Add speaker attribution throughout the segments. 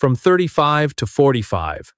Speaker 1: from 35 to 45.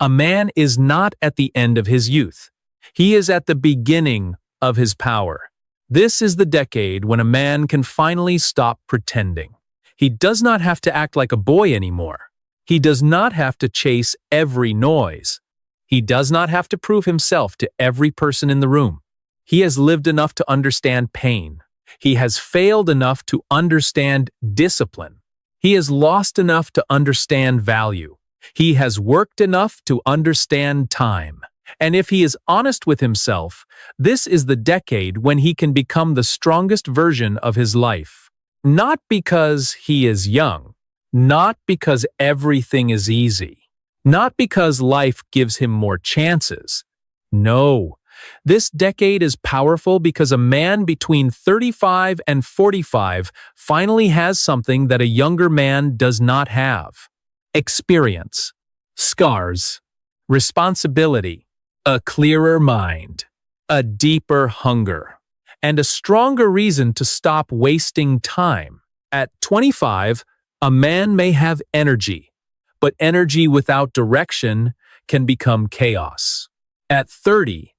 Speaker 1: A man is not at the end of his youth. He is at the beginning of his power. This is the decade when a man can finally stop pretending. He does not have to act like a boy anymore. He does not have to chase every noise. He does not have to prove himself to every person in the room. He has lived enough to understand pain. He has failed enough to understand discipline. He has lost enough to understand value. He has worked enough to understand time. And if he is honest with himself, this is the decade when he can become the strongest version of his life. Not because he is young, not because everything is easy, not because life gives him more chances. No, this decade is powerful because a man between 35 and 45 finally has something that a younger man does not have. Experience, scars, responsibility, a clearer mind, a deeper hunger, and a stronger reason to stop wasting time. At 25, a man may have energy, but energy without direction can become chaos. At 30,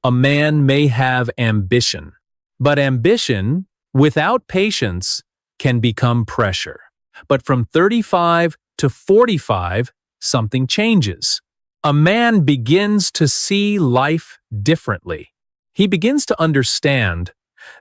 Speaker 1: a man may have ambition, but ambition without patience can become pressure. But from 35 to 45, something changes. A man begins to see life differently. He begins to understand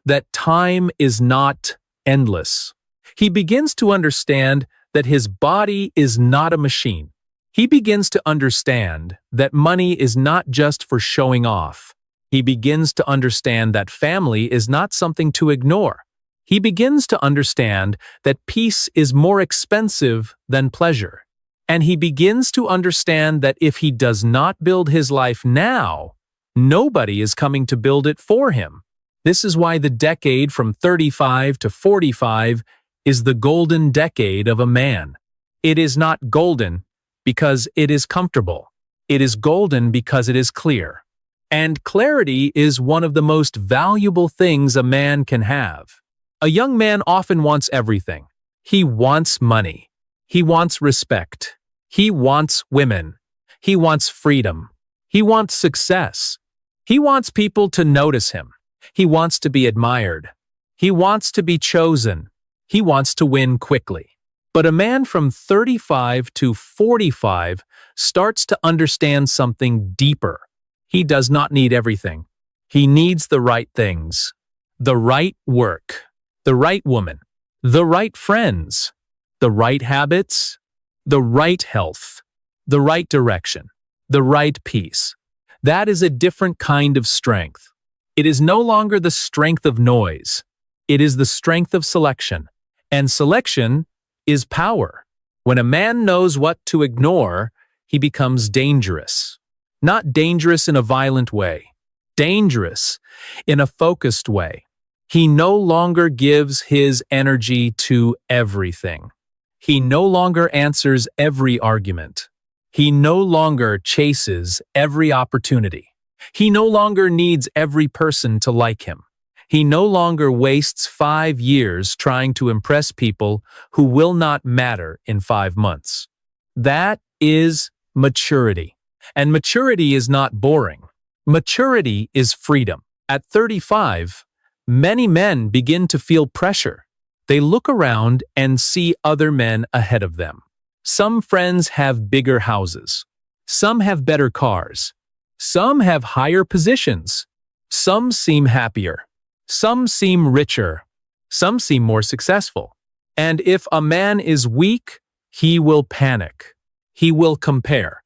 Speaker 1: that time is not endless. He begins to understand that his body is not a machine. He begins to understand that money is not just for showing off. He begins to understand that family is not something to ignore. He begins to understand that peace is more expensive than pleasure. And he begins to understand that if he does not build his life now, nobody is coming to build it for him. This is why the decade from 35 to 45 is the golden decade of a man. It is not golden because it is comfortable. It is golden because it is clear. And clarity is one of the most valuable things a man can have. A young man often wants everything. He wants money. He wants respect. He wants women. He wants freedom. He wants success. He wants people to notice him. He wants to be admired. He wants to be chosen. He wants to win quickly. But a man from 35 to 45 starts to understand something deeper. He does not need everything. He needs the right things, the right work, the right woman, the right friends, the right habits, the right health, the right direction, the right peace. That is a different kind of strength. It is no longer the strength of noise. It is the strength of selection. And selection is power. When a man knows what to ignore, he becomes dangerous. Not dangerous in a violent way, dangerous in a focused way. He no longer gives his energy to everything. He no longer answers every argument. He no longer chases every opportunity. He no longer needs every person to like him. He no longer wastes 5 years trying to impress people who will not matter in 5 months. That is maturity. And maturity is not boring. Maturity is freedom. At 35, many men begin to feel pressure. They look around and see other men ahead of them. Some friends have bigger houses. Some have better cars. Some have higher positions. Some seem happier. Some seem richer. Some seem more successful. And if a man is weak, he will panic. He will compare.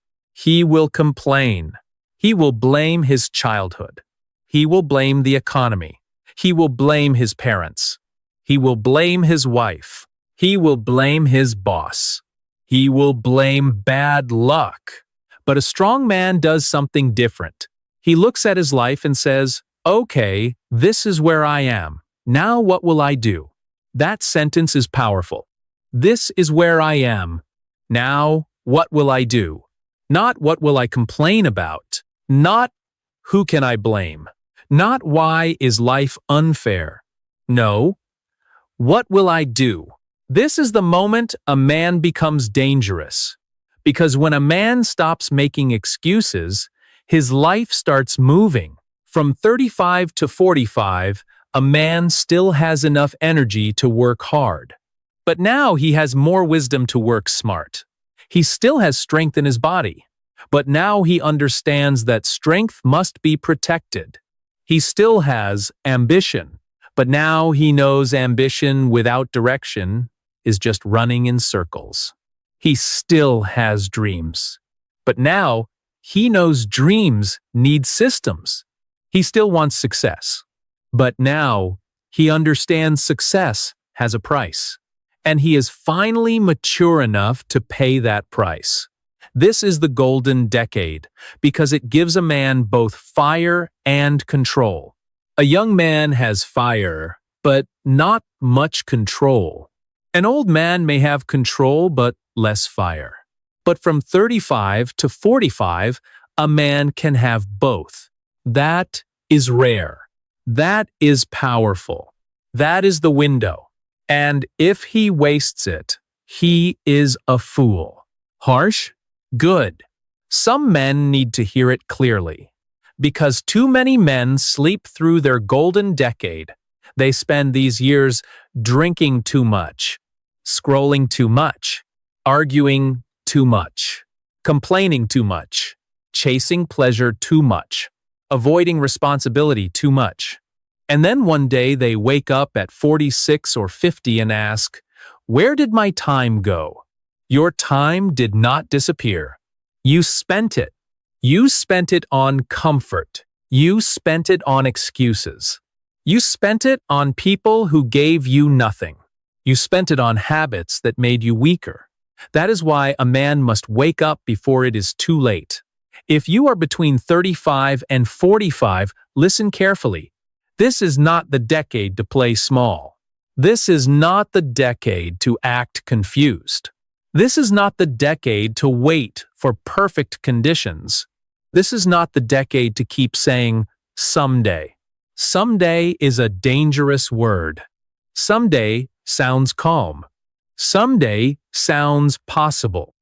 Speaker 1: He will complain. He will blame his childhood. He will blame the economy. He will blame his parents. He will blame his wife. He will blame his boss. He will blame bad luck. But a strong man does something different. He looks at his life and says, "Okay, this is where I am. Now what will I do?" That sentence is powerful. This is where I am. Now what will I do? Not what will I complain about? Not who can I blame? Not why is life unfair? No, what will I do? This is the moment a man becomes dangerous. Because when a man stops making excuses, his life starts moving. From 35 to 45, a man still has enough energy to work hard. But now he has more wisdom to work smart. He still has strength in his body. But now he understands that strength must be protected. He still has ambition. But now he knows ambition without direction is just running in circles. He still has dreams. But now he knows dreams need systems. He still wants success. But now he understands success has a price. And he is finally mature enough to pay that price. This is the golden decade because it gives a man both fire and control. A young man has fire, but not much control. An old man may have control but less fire. But from 35 to 45, a man can have both. That is rare. That is powerful. That is the window. And if he wastes it, he is a fool. Harsh? Good. Some men need to hear it clearly. Because too many men sleep through their golden decade. They spend these years drinking too much, scrolling too much, arguing too much, complaining too much, chasing pleasure too much, avoiding responsibility too much. And then one day they wake up at 46 or 50 and ask, "Where did my time go?" Your time did not disappear. You spent it. You spent it on comfort. You spent it on excuses. You spent it on people who gave you nothing. You spent it on habits that made you weaker. That is why a man must wake up before it is too late. If you are between 35 and 45, listen carefully. This is not the decade to play small. This is not the decade to act confused. This is not the decade to wait for perfect conditions. This is not the decade to keep saying, someday. Someday is a dangerous word. Someday sounds calm. Someday sounds possible.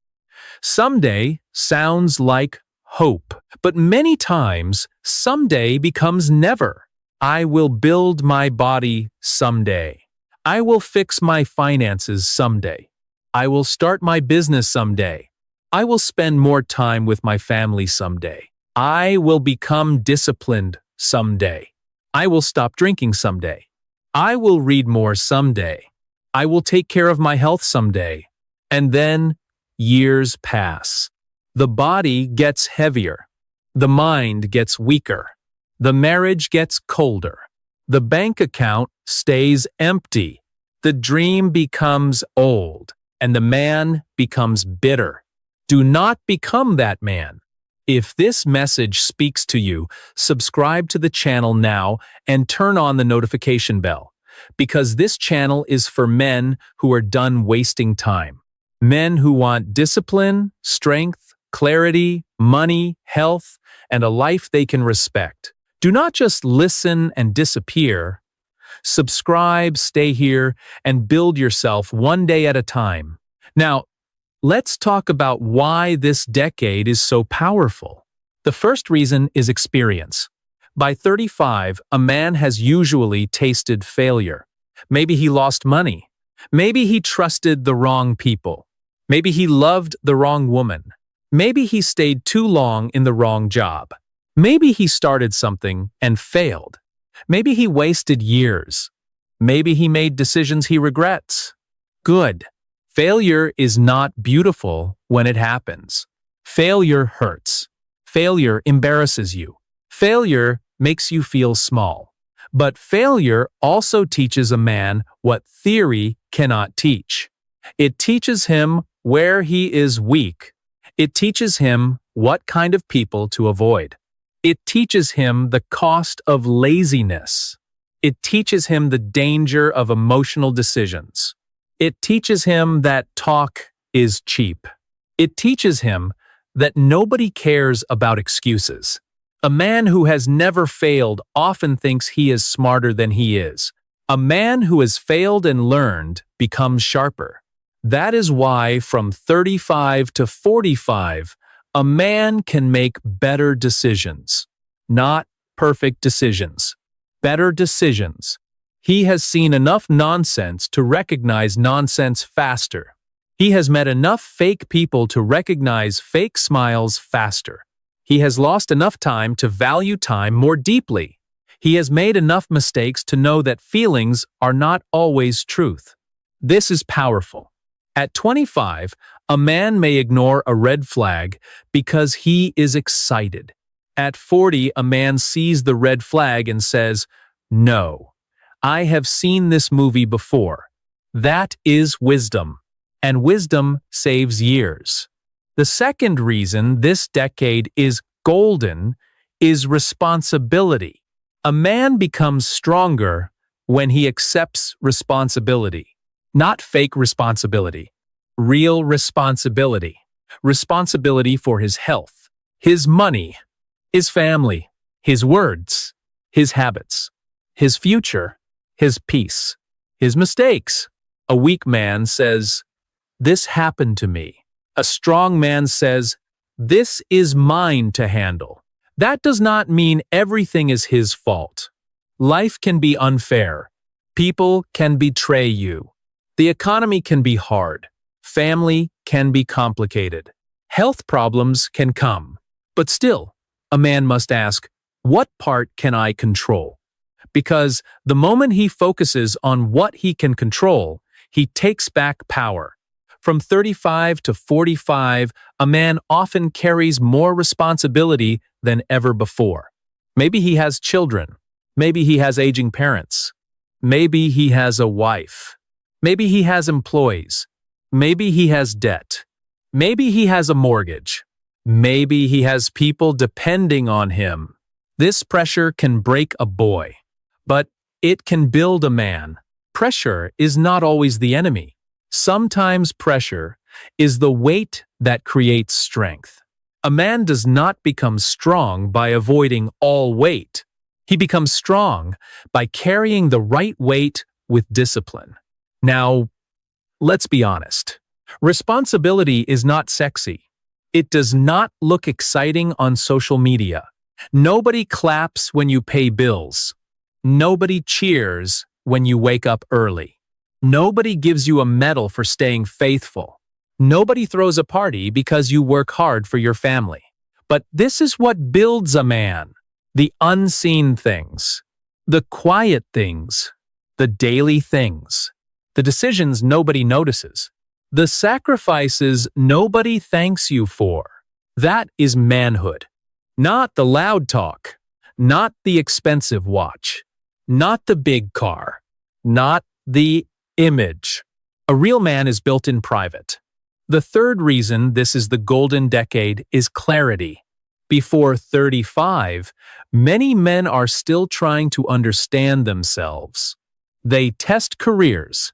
Speaker 1: Someday sounds like hope. But many times, someday becomes never. I will build my body someday. I will fix my finances someday. I will start my business someday. I will spend more time with my family someday. I will become disciplined someday. I will stop drinking someday. I will read more someday. I will take care of my health someday. And then years pass. The body gets heavier. The mind gets weaker. The marriage gets colder. The bank account stays empty. The dream becomes old. And the man becomes bitter. Do not become that man. If this message speaks to you, subscribe to the channel now and turn on the notification bell. Because this channel is for men who are done wasting time. Men who want discipline, strength, clarity, money, health, and a life they can respect. Do not just listen and disappear. Subscribe, stay here, and build yourself one day at a time. Now, let's talk about why this decade is so powerful. The first reason is experience. By 35, a man has usually tasted failure. Maybe he lost money. Maybe he trusted the wrong people. Maybe he loved the wrong woman. Maybe he stayed too long in the wrong job. Maybe he started something and failed. Maybe he wasted years. Maybe he made decisions he regrets. Good. Failure is not beautiful when it happens. Failure hurts. Failure embarrasses you. Failure makes you feel small. But failure also teaches a man what theory cannot teach. It teaches him where he is weak. It teaches him what kind of people to avoid. It teaches him the cost of laziness. It teaches him the danger of emotional decisions. It teaches him that talk is cheap. It teaches him that nobody cares about excuses. A man who has never failed often thinks he is smarter than he is. A man who has failed and learned becomes sharper. That is why from 35 to 45, a man can make better decisions. Not perfect decisions. Better decisions. He has seen enough nonsense to recognize nonsense faster. He has met enough fake people to recognize fake smiles faster. He has lost enough time to value time more deeply. He has made enough mistakes to know that feelings are not always truth. This is powerful. At 25, a man may ignore a red flag because he is excited. At 40, a man sees the red flag and says, "No, I have seen this movie before." That is wisdom, and wisdom saves years. The second reason this decade is golden is responsibility. A man becomes stronger when he accepts responsibility. Not fake responsibility. Real responsibility. Responsibility for his health, his money, his family, his words, his habits, his future, his peace, his mistakes. A weak man says, "This happened to me." A strong man says, "This is mine to handle." That does not mean everything is his fault. Life can be unfair. People can betray you. The economy can be hard. Family can be complicated. Health problems can come. But still, a man must ask, what part can I control? Because the moment he focuses on what he can control, he takes back power. From 35 to 45, a man often carries more responsibility than ever before. Maybe he has children. Maybe he has aging parents. Maybe he has a wife. Maybe he has employees. Maybe he has debt. Maybe he has a mortgage. Maybe he has people depending on him. This pressure can break a boy, but it can build a man. Pressure is not always the enemy. Sometimes pressure is the weight that creates strength. A man does not become strong by avoiding all weight. He becomes strong by carrying the right weight with discipline. Now, let's be honest. Responsibility is not sexy. It does not look exciting on social media. Nobody claps when you pay bills. Nobody cheers when you wake up early. Nobody gives you a medal for staying faithful. Nobody throws a party because you work hard for your family. But this is what builds a man. The unseen things. The quiet things. The daily things. The decisions nobody notices. The sacrifices nobody thanks you for. That is manhood. Not the loud talk. Not the expensive watch. Not the big car. Not the image. A real man is built in private. The third reason this is the golden decade is clarity. Before 35, many men are still trying to understand themselves. They test careers.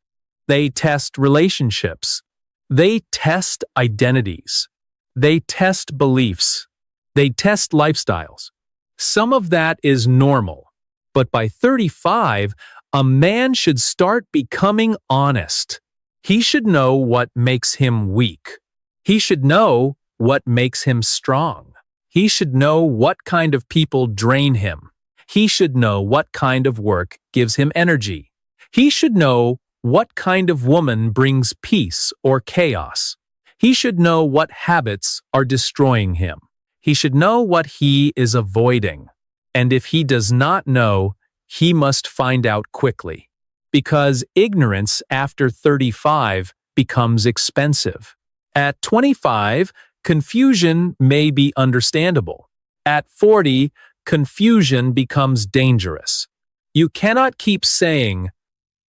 Speaker 1: They test relationships. They test identities. They test beliefs. They test lifestyles. Some of that is normal. But by 35, a man should start becoming honest. He should know what makes him weak. He should know what makes him strong. He should know what kind of people drain him. He should know what kind of work gives him energy. He should know what kind of woman brings peace or chaos. He should know what habits are destroying him. He should know what he is avoiding. And if he does not know, he must find out quickly. Because ignorance after 35 becomes expensive. At 25, confusion may be understandable. At 40, confusion becomes dangerous. You cannot keep saying,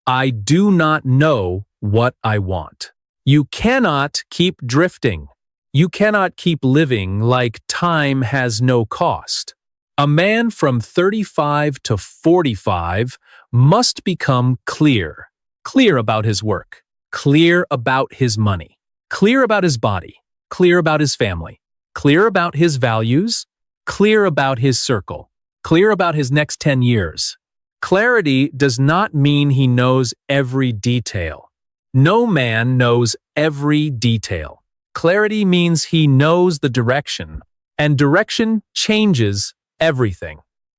Speaker 1: "I do not know what I want." You cannot keep drifting. You cannot keep living like time has no cost. A man from 35 to 45 must become clear. Clear about his work. Clear about his money. Clear about his body. Clear about his family. Clear about his values. Clear about his circle. Clear about his next 10 years. Clarity does not mean he knows every detail. No man knows every detail. Clarity means he knows the direction, and direction changes everything.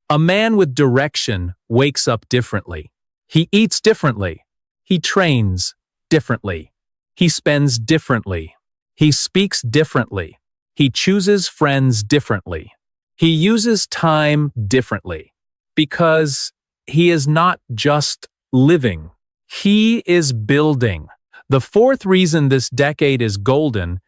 Speaker 1: A man with direction wakes up differently. He eats differently. He trains differently. He spends differently. He speaks differently. He chooses friends differently. He uses time differently. Because he is not just living. He is building. The fourth reason this decade is golden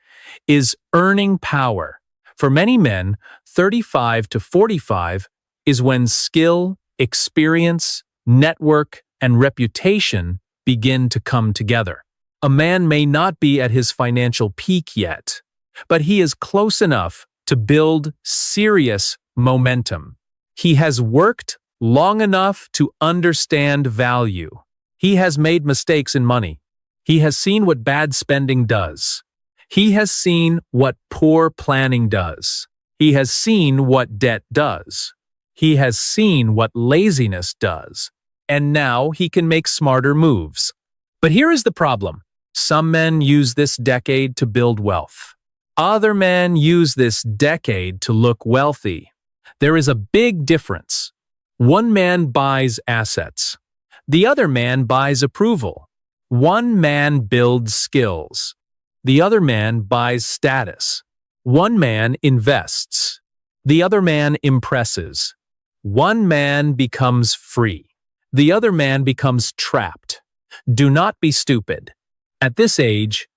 Speaker 1: is earning power. For many men, 35 to 45 is when skill, experience, network, and reputation begin to come together. A man may not be at his financial peak yet, but he is close enough to build serious momentum. He has worked long enough to understand value. He has made mistakes in money. He has seen what bad spending does. He has seen what poor planning does. He has seen what debt does. He has seen what laziness does. And now he can make smarter moves. But here is the problem. Some men use this decade to build wealth. Other men use this decade to look wealthy. There is a big difference. One man buys assets. The other man buys approval. One man builds skills. The other man buys status. One man invests. The other man impresses. One man becomes free. The other man becomes trapped. Do not be stupid. At this age,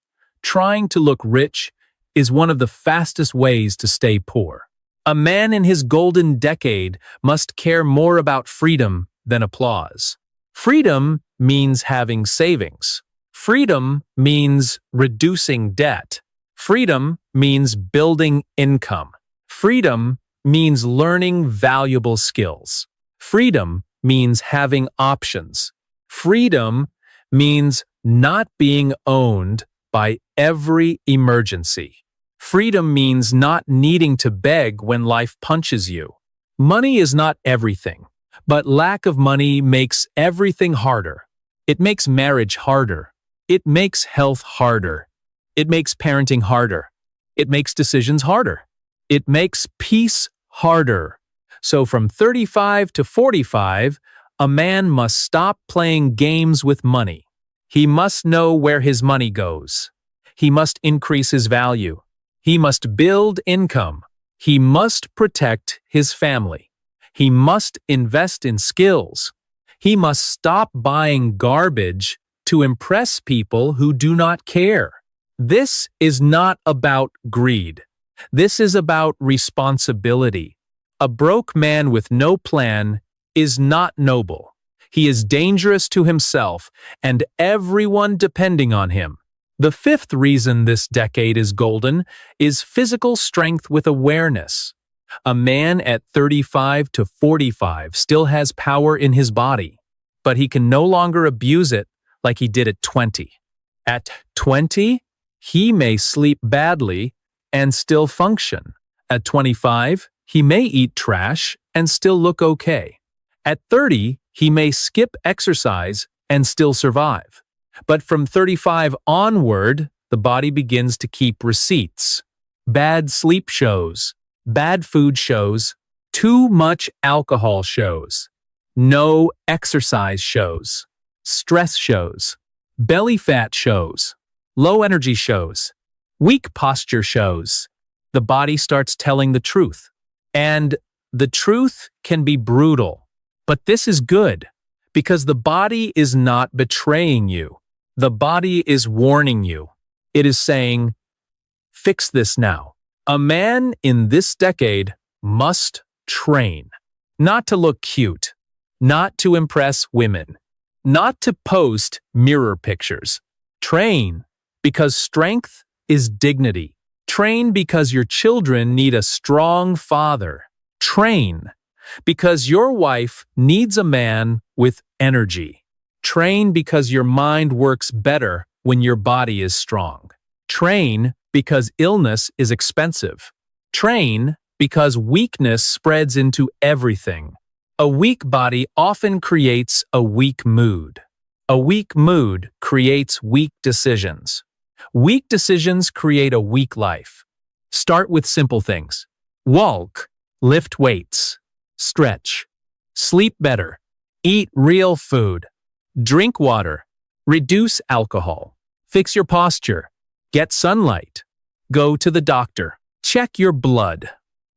Speaker 1: trying to look rich is one of the fastest ways to stay poor. A man in his golden decade must care more about freedom than applause. Freedom means having savings. Freedom means reducing debt. Freedom means building income. Freedom means learning valuable skills. Freedom means having options. Freedom means not being owned by every emergency. Freedom means not needing to beg when life punches you. Money is not everything, but lack of money makes everything harder. It makes marriage harder. It makes health harder. It makes parenting harder. It makes decisions harder. It makes peace harder. So from 35 to 45, a man must stop playing games with money. He must know where his money goes. He must increase his value. He must build income. He must protect his family. He must invest in skills. He must stop buying garbage to impress people who do not care. This is not about greed. This is about responsibility. A broke man with no plan is not noble. He is dangerous to himself and everyone depending on him. The fifth reason this decade is golden is physical strength with awareness. A man at 35 to 45 still has power in his body, but he can no longer abuse it like he did at 20. At 20, he may sleep badly and still function. At 25, he may eat trash and still look okay. At 30, he may skip exercise and still survive. But from 35 onward, the body begins to keep receipts. Bad sleep shows, bad food shows, too much alcohol shows, no exercise shows, stress shows, belly fat shows, low energy shows, weak posture shows. The body starts telling the truth. And the truth can be brutal. But this is good, because the body is not betraying you. The body is warning you. It is saying, fix this now. A man in this decade must train. Not to look cute. Not to impress women. Not to post mirror pictures. Train because strength is dignity. Train because your children need a strong father. Train because your wife needs a man with energy. Train because your mind works better when your body is strong. Train because illness is expensive. Train because weakness spreads into everything. A weak body often creates a weak mood. A weak mood creates weak decisions. Weak decisions create a weak life. Start with simple things. Walk, lift weights, stretch, sleep better, eat real food, drink water, reduce alcohol, fix your posture, get sunlight, go to the doctor, check your blood.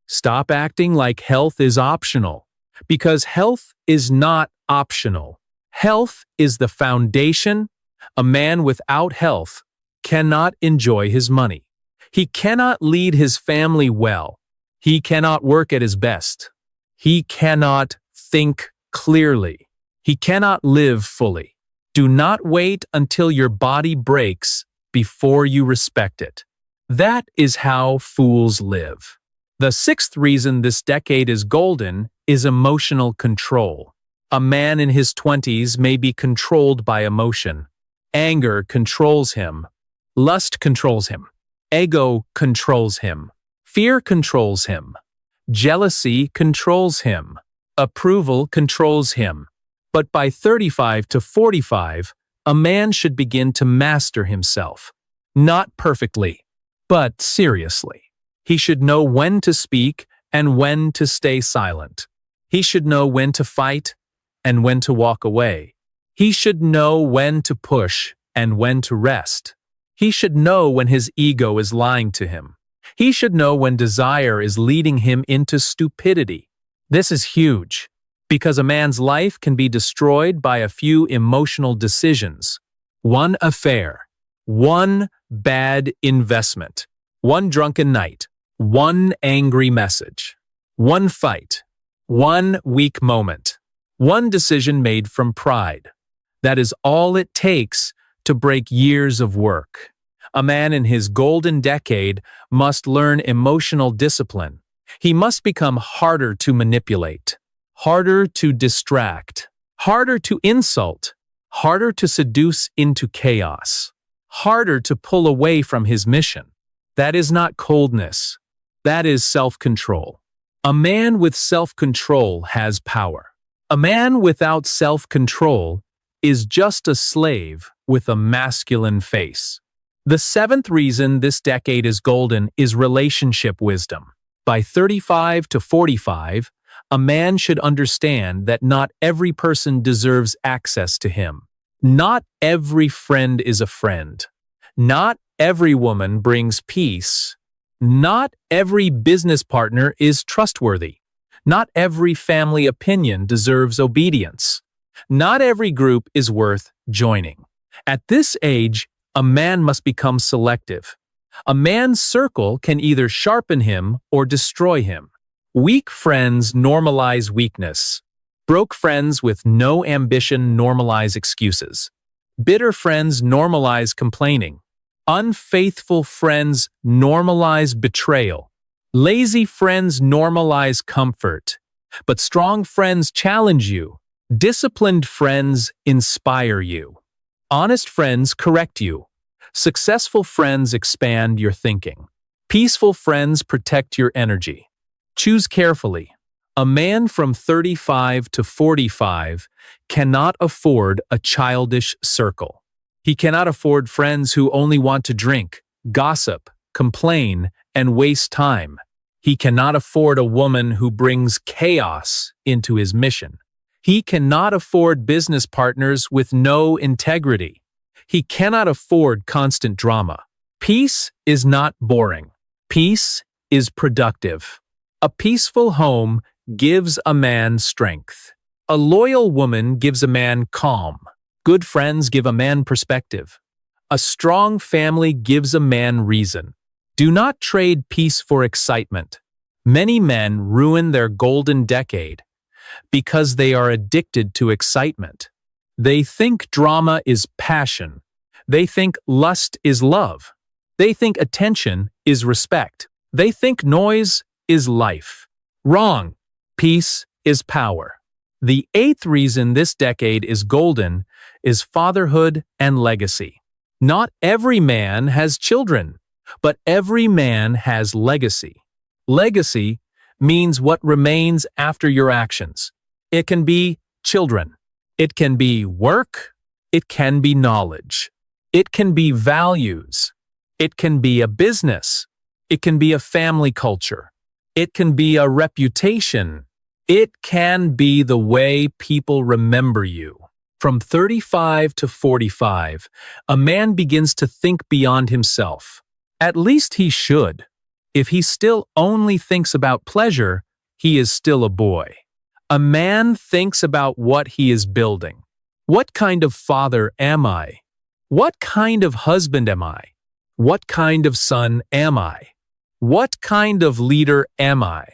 Speaker 1: Stop acting like health is optional, because health is not optional. Health is the foundation. A man without health cannot enjoy his money. He cannot lead his family well. He cannot work at his best. He cannot think clearly. He cannot live fully. Do not wait until your body breaks before you respect it. That is how fools live. The sixth reason this decade is golden is emotional control. A man in his 20s may be controlled by emotion. Anger controls him. Lust controls him. Ego controls him. Fear controls him. Jealousy controls him. Approval controls him. But by 35 to 45, a man should begin to master himself. Not perfectly, but seriously. He should know when to speak and when to stay silent. He should know when to fight and when to walk away. He should know when to push and when to rest. He should know when his ego is lying to him. He should know when desire is leading him into stupidity. This is huge, because a man's life can be destroyed by a few emotional decisions. One affair, one bad investment, one drunken night, one angry message, one fight, one weak moment, one decision made from pride. That is all it takes to break years of work. A man in his golden decade must learn emotional discipline. He must become harder to manipulate, harder to distract, harder to insult, harder to seduce into chaos, harder to pull away from his mission. That is not coldness. That is self-control. A man with self-control has power. A man without self-control is just a slave with a masculine face. The seventh reason this decade is golden is relationship wisdom. By 35 to 45, a man should understand that not every person deserves access to him. Not every friend is a friend. Not every woman brings peace. Not every business partner is trustworthy. Not every family opinion deserves obedience. Not every group is worth joining. At this age, a man must become selective. A man's circle can either sharpen him or destroy him. Weak friends normalize weakness. Broke friends with no ambition normalize excuses. Bitter friends normalize complaining. Unfaithful friends normalize betrayal. Lazy friends normalize comfort. But strong friends challenge you. Disciplined friends inspire you. Honest friends correct you. Successful friends expand your thinking. Peaceful friends protect your energy. Choose carefully. A man from 35 to 45 cannot afford a childish circle. He cannot afford friends who only want to drink, gossip, complain, and waste time. He cannot afford a woman who brings chaos into his mission. He cannot afford business partners with no integrity. He cannot afford constant drama. Peace is not boring. Peace is productive. A peaceful home gives a man strength. A loyal woman gives a man calm. Good friends give a man perspective. A strong family gives a man reason. Do not trade peace for excitement. Many men ruin their golden decade because they are addicted to excitement. They think drama is passion. They think lust is love. They think attention is respect. They think noise is life. Wrong. Peace is power. The eighth reason this decade is golden is fatherhood and legacy. Not every man has children, but every man has legacy. Legacy means what remains after your actions. It can be children. It can be work. It can be knowledge. It can be values. It can be a business. It can be a family culture. It can be a reputation. It can be the way people remember you. From 35 to 45, a man begins to think beyond himself. At least he should. If he still only thinks about pleasure, he is still a boy. A man thinks about what he is building. What kind of father am I? What kind of husband am I? What kind of son am I? What kind of leader am I?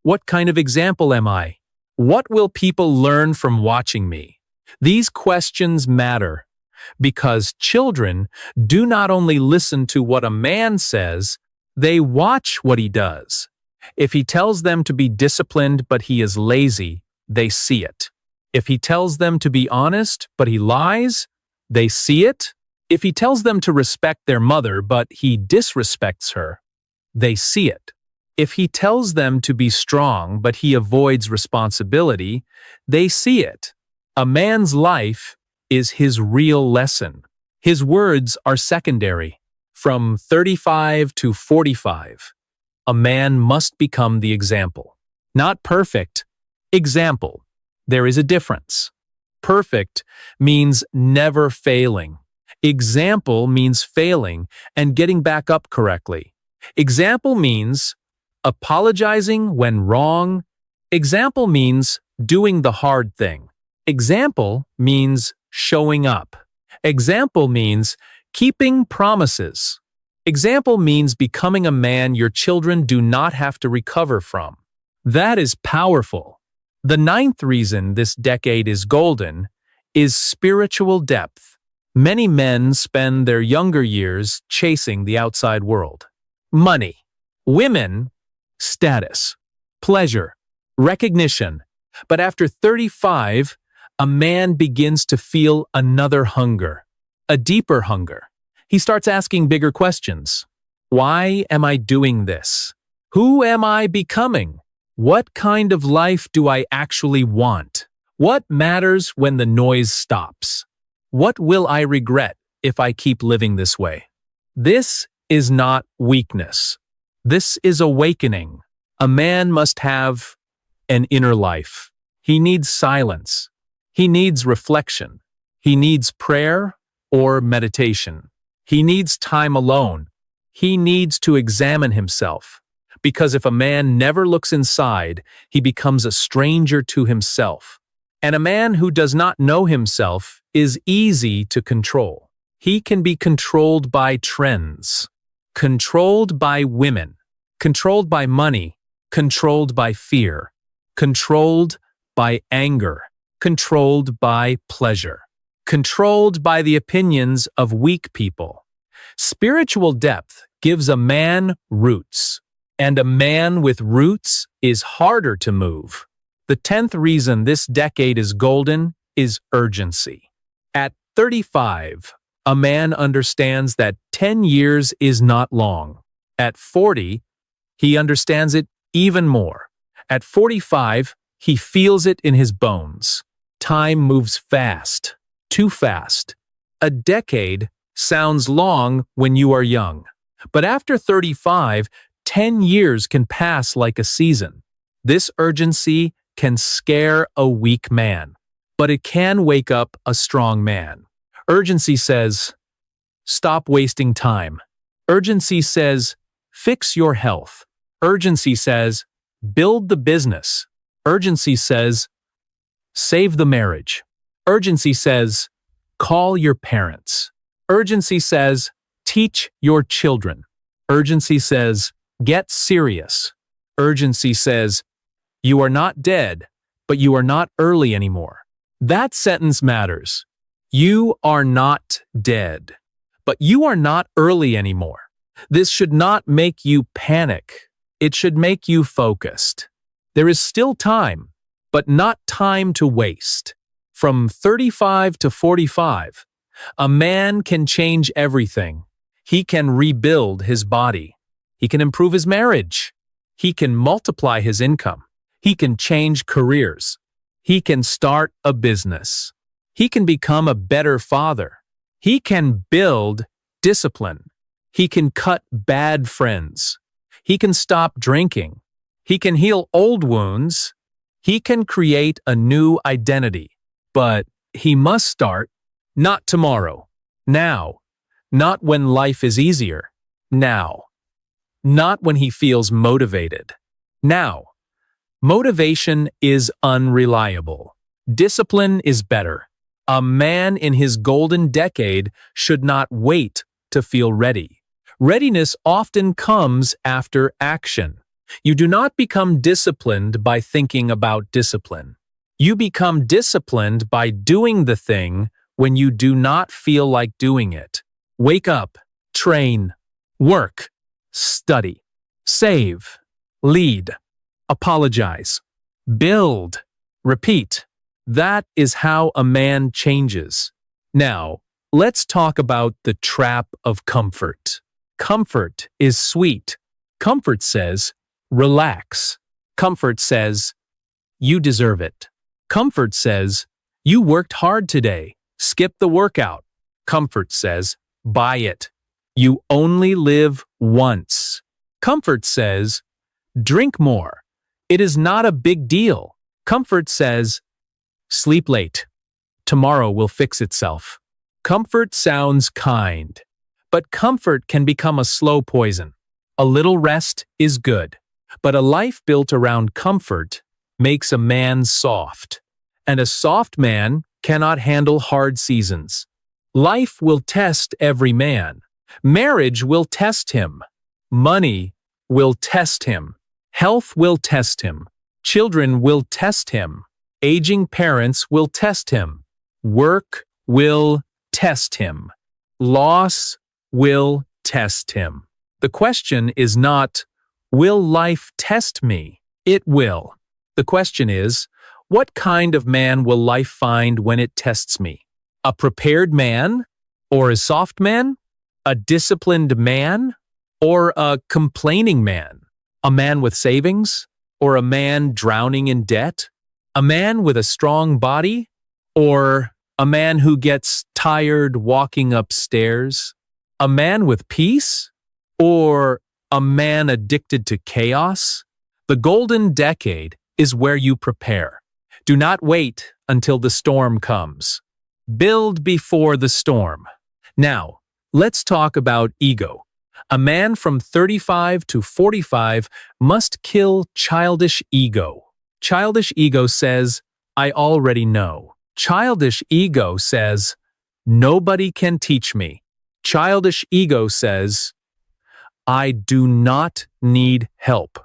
Speaker 1: What kind of example am I? What will people learn from watching me? These questions matter because children do not only listen to what a man says, they watch what he does. If he tells them to be disciplined but he is lazy, they see it. If he tells them to be honest but he lies, they see it. If he tells them to respect their mother but he disrespects her, they see it. If he tells them to be strong but he avoids responsibility, they see it. A man's life is his real lesson. His words are secondary. From 35 to 45, a man must become the example. Not perfect, example. There is a difference. Perfect means never failing. Example means failing and getting back up correctly. Example means apologizing when wrong. Example means doing the hard thing. Example means showing up. Example means keeping promises. Example means becoming a man your children do not have to recover from. That is powerful. The ninth reason this decade is golden is spiritual depth. Many men spend their younger years chasing the outside world. Money, women, status, pleasure, recognition. But after 35, a man begins to feel another hunger, a deeper hunger. He starts asking bigger questions. Why am I doing this? Who am I becoming? What kind of life do I actually want? What matters when the noise stops? What will I regret if I keep living this way? This is not weakness. This is awakening. A man must have an inner life. He needs silence. He needs reflection. He needs prayer or meditation. He needs time alone. He needs to examine himself. Because if a man never looks inside, he becomes a stranger to himself. And a man who does not know himself is easy to control. He can be controlled by trends, controlled by women, controlled by money, controlled by fear, controlled by anger, controlled by pleasure, controlled by the opinions of weak people. Spiritual depth gives a man roots, and a man with roots is harder to move. The 10th reason this decade is golden is urgency. At 35, a man understands that 10 years is not long. At 40, he understands it even more. At 45, he feels it in his bones. Time moves fast, too fast. A decade sounds long when you are young. But after 35, 10 years can pass like a season. This urgency can scare a weak man, but it can wake up a strong man. Urgency says, stop wasting time. Urgency says, fix your health. Urgency says, build the business. Urgency says, save the marriage. Urgency says, call your parents. Urgency says, teach your children. Urgency says, get serious. Urgency says, you are not dead, but you are not early anymore. That sentence matters. You are not dead, but you are not early anymore. This should not make you panic. It should make you focused. There is still time, but not time to waste. From 35 to 45, a man can change everything. He can rebuild his body. He can improve his marriage. He can multiply his income. He can change careers. He can start a business. He can become a better father. He can build discipline. He can cut bad friends. He can stop drinking. He can heal old wounds. He can create a new identity. But he must start not tomorrow, now. Not when life is easier, now. Not when he feels motivated, now. Motivation is unreliable. Discipline is better. A man in his golden decade should not wait to feel ready. Readiness often comes after action. You do not become disciplined by thinking about discipline. You become disciplined by doing the thing when you do not feel like doing it. Wake up, train, work, study, save, lead, apologize, build, repeat. That is how a man changes. Now, let's talk about the trap of comfort. Comfort is sweet. Comfort says, relax. Comfort says, you deserve it. Comfort says, you worked hard today. Skip the workout. Comfort says, buy it. You only live once. Comfort says, drink more. It is not a big deal. Comfort says, sleep late. Tomorrow will fix itself. Comfort sounds kind, but comfort can become a slow poison. A little rest is good, but a life built around comfort makes a man soft, and a soft man cannot handle hard seasons. Life will test every man. Marriage will test him. Money will test him. Health will test him. Children will test him. Aging parents will test him. Work will test him. Loss will test him. The question is not, will life test me? It will. The question is, what kind of man will life find when it tests me? A prepared man? Or a soft man? A disciplined man? Or a complaining man? A man with savings? Or a man drowning in debt? A man with a strong body? Or a man who gets tired walking upstairs? A man with peace? Or a man addicted to chaos? The golden decade is where you prepare. Do not wait until the storm comes. Build before the storm. Now, let's talk about ego. A man from 35 to 45 must kill childish ego. Childish ego says, I already know. Childish ego says, nobody can teach me. Childish ego says, I do not need help.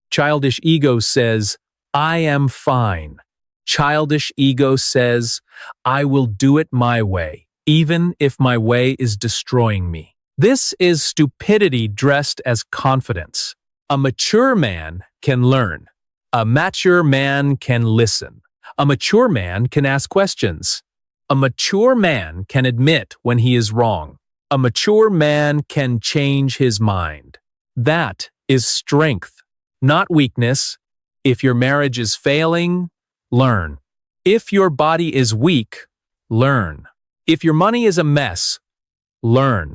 Speaker 1: Childish ego says, I am fine. Childish ego says, I will do it my way, even if my way is destroying me. This is stupidity dressed as confidence. A mature man can learn. A mature man can listen. A mature man can ask questions. A mature man can admit when he is wrong. A mature man can change his mind. That is strength, not weakness. If your marriage is failing, learn. If your body is weak, learn. If your money is a mess, learn.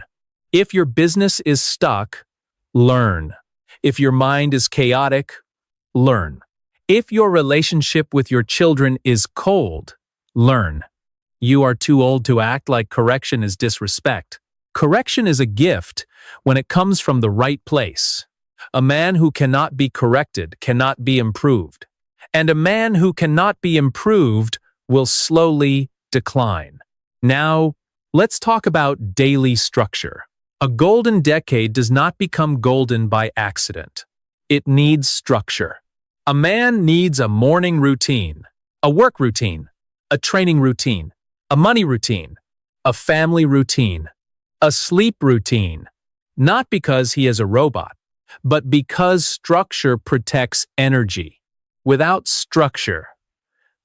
Speaker 1: If your business is stuck, learn. If your mind is chaotic, learn. If your relationship with your children is cold, learn. You are too old to act like correction is disrespect. Correction is a gift when it comes from the right place. A man who cannot be corrected cannot be improved. And a man who cannot be improved will slowly decline. Now, let's talk about daily structure. A golden decade does not become golden by accident. It needs structure. A man needs a morning routine, a work routine, a training routine, a money routine, a family routine, a sleep routine, not because he is a robot, but because structure protects energy. Without structure,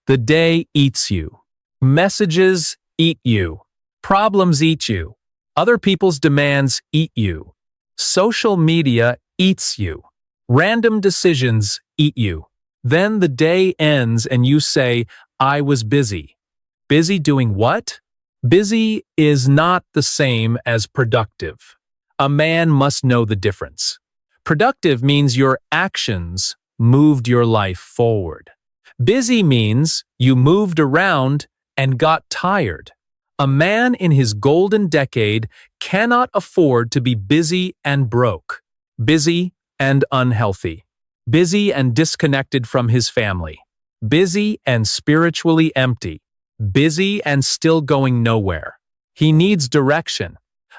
Speaker 1: the day eats you. Messages eat you. Problems eat you. Other people's demands eat you. Social media eats you. Random decisions eat you. Then the day ends and you say, I was busy. Busy doing what? Busy is not the same as productive. A man must know the difference. Productive means your actions moved your life forward. Busy means you moved around and got tired. A man in his golden decade cannot afford to be busy and broke, busy and unhealthy, busy and disconnected from his family, busy and spiritually empty, busy and still going nowhere. He needs direction.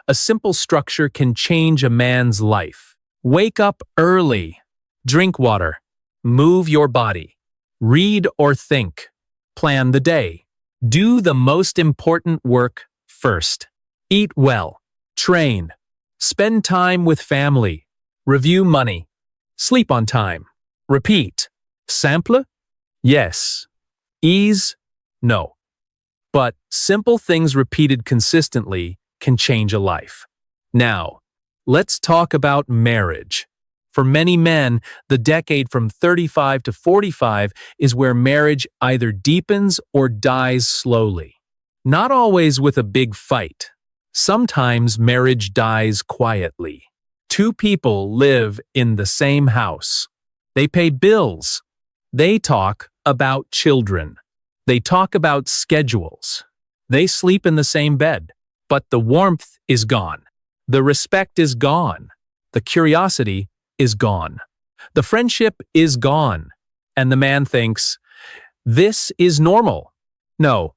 Speaker 1: A simple structure can change a man's life. Wake up early. Drink water. Move your body. Read or think. Plan the day. Do the most important work first. Eat well. Train. Spend time with family. Review money. Sleep on time. Repeat. Simple? Yes. Ease? No. But simple things repeated consistently can change a life. Now, let's talk about marriage. For many men, the decade from 35 to 45 is where marriage either deepens or dies slowly. Not always with a big fight. Sometimes marriage dies quietly. Two people live in the same house. They pay bills. They talk about children. They talk about schedules. They sleep in the same bed. But the warmth is gone. The respect is gone. The curiosity is gone. The friendship is gone. And the man thinks, this is normal. No,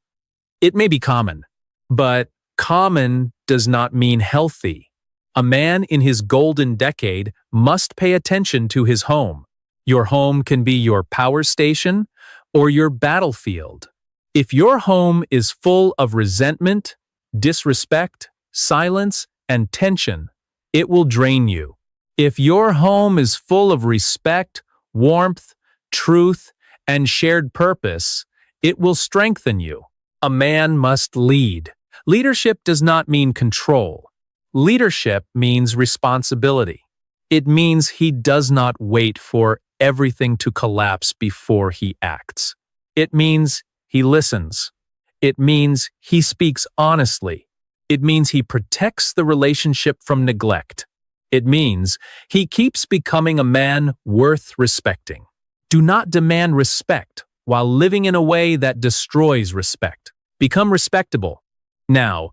Speaker 1: it may be common, but common does not mean healthy. A man in his golden decade must pay attention to his home. Your home can be your power station or your battlefield. If your home is full of resentment, disrespect, silence, and tension, it will drain you. If your home is full of respect, warmth, truth, and shared purpose, it will strengthen you. A man must lead. Leadership does not mean control. Leadership means responsibility. It means he does not wait for everything to collapse before he acts. It means he listens. It means he speaks honestly. It means he protects the relationship from neglect. It means he keeps becoming a man worth respecting. Do not demand respect while living in a way that destroys respect. Become respectable. Now,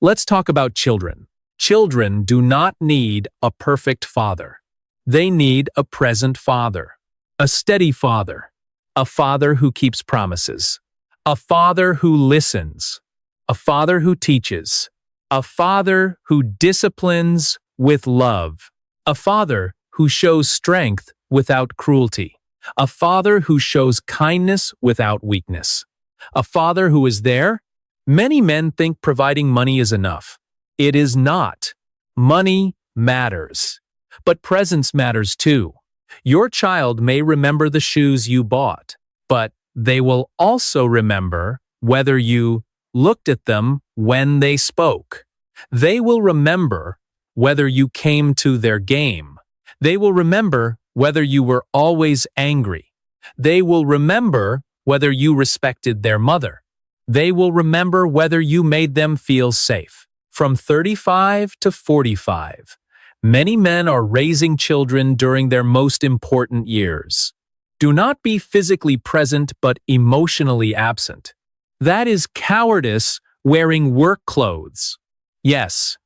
Speaker 1: let's talk about children. Children do not need a perfect father. They need a present father, a steady father, a father who keeps promises, a father who listens, a father who teaches, a father who disciplines with love, a father who shows strength without cruelty, a father who shows kindness without weakness, a father who is there. Many men think providing money is enough. It is not. Money matters, but presence matters too. Your child may remember the shoes you bought, but they will also remember whether you looked at them when they spoke. They will remember whether you came to their game. They will remember whether you were always angry. They will remember whether you respected their mother. They will remember whether you made them feel safe. From 35 to 45, many men are raising children during their most important years. Do not be physically present but emotionally absent. That is cowardice wearing work clothes. Yes,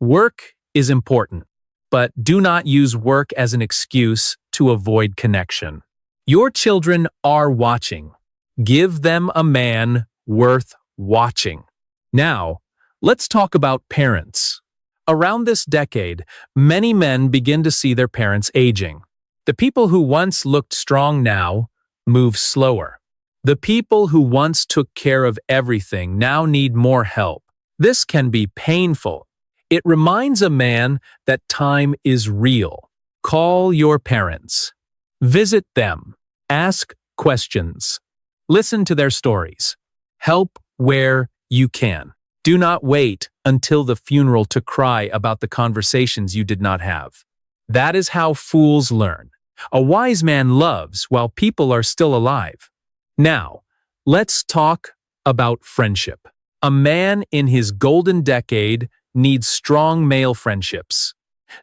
Speaker 1: work is important, but do not use work as an excuse to avoid connection. Your children are watching. Give them a man worth watching. Now, let's talk about parents. Around this decade, many men begin to see their parents aging. The people who once looked strong now move slower. The people who once took care of everything now need more help. This can be painful. It reminds a man that time is real. Call your parents. Visit them. Ask questions. Listen to their stories. Help where you can. Do not wait until the funeral to cry about the conversations you did not have. That is how fools learn. A wise man loves while people are still alive. Now, Let's talk about friendship. A man in his golden decade needs strong male friendships.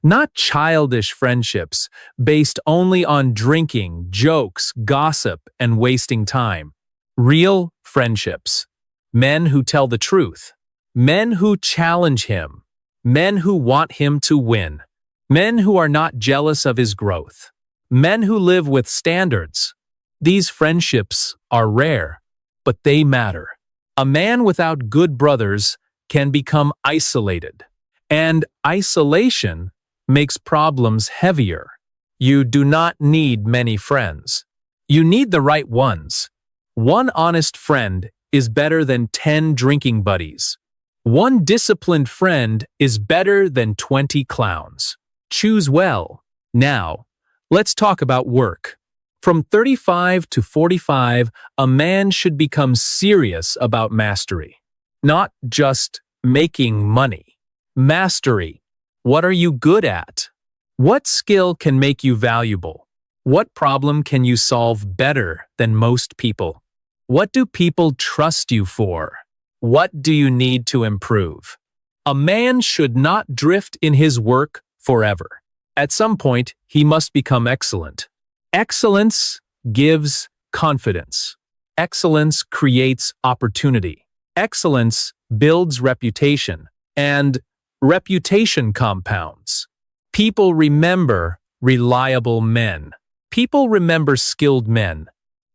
Speaker 1: Not childish friendships based only on drinking, jokes, gossip, and wasting time. Real friendships. Men who tell the truth. Men who challenge him. Men who want him to win. Men who are not jealous of his growth. Men who live with standards. These friendships are rare, but they matter. A man without good brothers can become isolated, and isolation makes problems heavier. You do not need many friends. You need the right ones. One honest friend is better than 10 drinking buddies. One disciplined friend is better than 20 clowns. Choose well. Now, let's talk about work. From 35 to 45, a man should become serious about mastery. Not just making money. Mastery. What are you good at? What skill can make you valuable? What problem can you solve better than most people? What do people trust you for? What do you need to improve? A man should not drift in his work forever. At some point, he must become excellent. Excellence gives confidence. Excellence creates opportunity. Excellence builds reputation, and reputation compounds. People remember reliable men. People remember skilled men.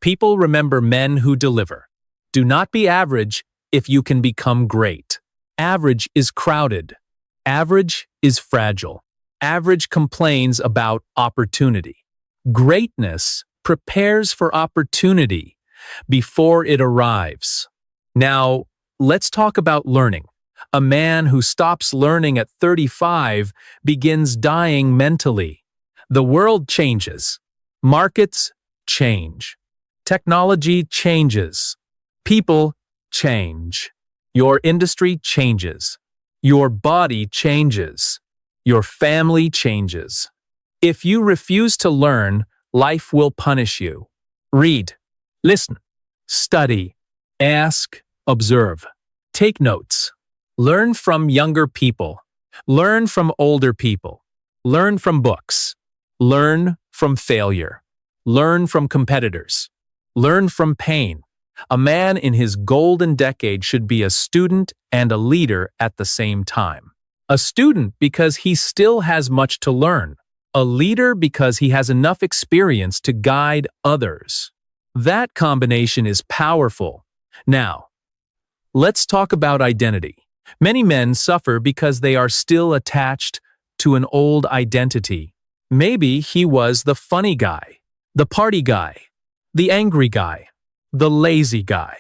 Speaker 1: People remember men who deliver. Do not be average if you can become great. Average is crowded. Average is fragile. Average complains about opportunity. Greatness prepares for opportunity before it arrives. Now, let's talk about learning. A man who stops learning at 35 begins dying mentally. The world changes. Markets change. Technology changes. People change. Your industry changes. Your body changes. Your family changes. If you refuse to learn, life will punish you. Read, listen, study, ask, observe. Take notes. Learn from younger people. Learn from older people. Learn from books. Learn from failure. Learn from competitors. Learn from pain. A man in his golden decade should be a student and a leader at the same time. A student because he still has much to learn. A leader because he has enough experience to guide others. That combination is powerful. Now, let's talk about identity. Many men suffer because they are still attached to an old identity. Maybe he was the funny guy, the party guy, the angry guy, the lazy guy,